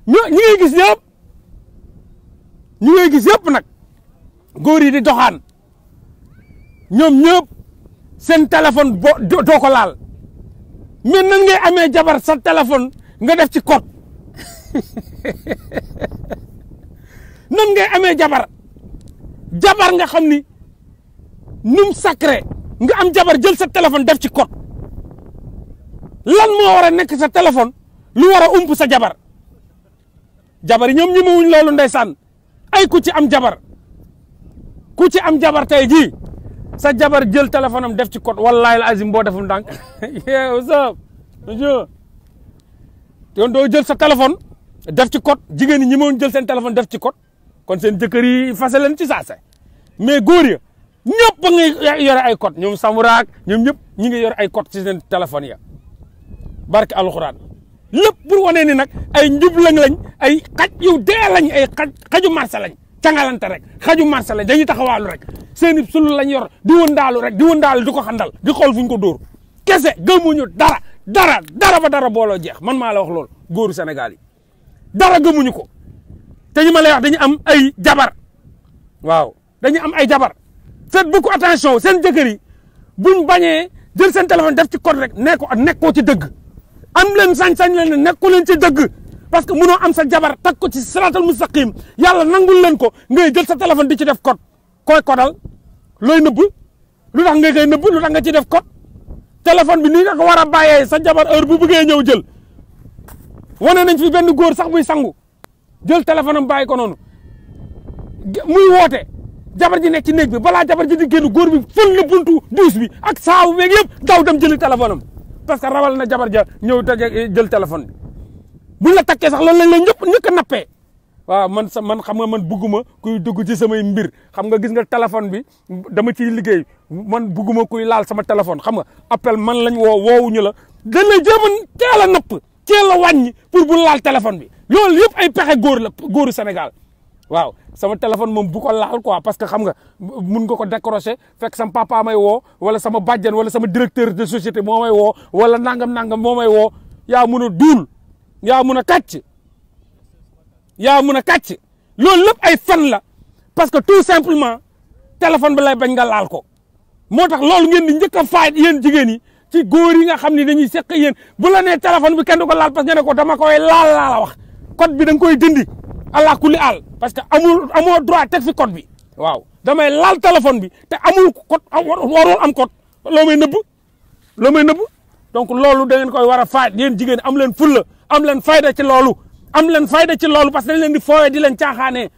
ñi ngay gis ñëpp ñi ngay gis yëpp nag góor yi di doxaan ñoom ñëpp seen téléphone doo ko laal mais nan ngay amee jabar sa téléphone nga def ci code nan ngay amee jabar nga xam ni num sacré nga am jabar jël sa téléphone def ci code lan moo war a nekk sa téléphone lu war a ump sa jabar yi ñoom ñi mawuñ loolu ndeysaan ay ku ci am jabar tey jii sa jabar jël téléphone am def ci code wallahi al azim boo defum ndànk what's up monsieur yoon doo jël sa téléphone def ci code jigéen ñi mawuñ jël seen téléphone def ci code kon seen jëkkër yi fase leen ci saase mais góor ya ñëpp a ngi yore ay code ñoom samuraak ñoom ñëpp ñi ngi yore ay code ci seen téléphone ya barke alxuraan lépp pour wane ni nag ay njublañ lañ ay xaj yu dee lañ ay xaju marché lañ cangalante rek xaju marché lañ dañuy taxawaalu rek seeni sulu lañ yor di wëndaalu rek di wëndaalu di ko xandal di xool fuñ ko dóor kese gëmuñu dara ba dara booloo jeex man maa la wax loolu góoru Sénégal yi dara gëmuñu ko te ñu ma lay wax dañu am ay jabar waaw dañu am ay jabar faites beaucoup attention seen jëkkër yi buñ bañee jël seen téléphone def ci code rek nekkoo ci dëgg am leen sañ-sañ leen ne nekku leen ci dëgg parce que mënoo am sa jabar tag ko ci siraatal mustaqim yàlla nangul leen ko ngay jël sa téléphone di ci def code koy kodal looy nëbb lu tax nga koy nëbb lu tax nga ci def code téléphone bi nii nga ko war a bàyyee sa jabar heure bu bëggee ñëw jël wane nañ fi benn góor sax buy sangu jël téléphone am bàyyi ko noonu muy woote jabar ji nekk ci néeg bi balaa jabar ji di génn góor bi fël na buntu douche bi ak saabu beeg yëpp daw dem jëli téléphone am parce que rawal na jabar ja ñëw jël téléphone bi buñ la takkee sax loolu lañ la ñëpp a nappee waaw man xam nga man bugguma kuy dugg ci samay mbir xam nga gis nga téléphone bi dama ciy liggéey man bugguma kuy laal sama téléphone xam nga appel man lañ woowuñu la dañ lay jéem a teel a napp teel a wàññi pour bu laal téléphone bi loolu yëpp ay pexe góoru Sénégal waaw sama téléphone moom bu ko laal quoi parce que xam nga mun nga ko décrocher fekk sama papa may woo wala sama bàjjen wala sama directeur de société moo may woo wala nangam moo may woo yaa mun a duul yaa mun a kàcc loolu lépp ay fen la parce que tout simplement téléphone bi lay bañ nga laal ko moo tax loolu ngeen di njëkk a faay yéen jigéen yi ci góor yi nga xam ne dañuy seq yéen bu la nee téléphone bi kenn du ko laal parce que ne ko dama koy laal laa la wax code bi da nga koy dindi allah kulli aal parce que amoo droit teg fi code bi waaw damay laal téléphone bi te amul code warul am code loo may nëbb donc loolu da ngeen koy war a faay yéen jigéen am leen fulla am leen fayda ci loolu parce que dañ leen di fooyee di leen caaxaanee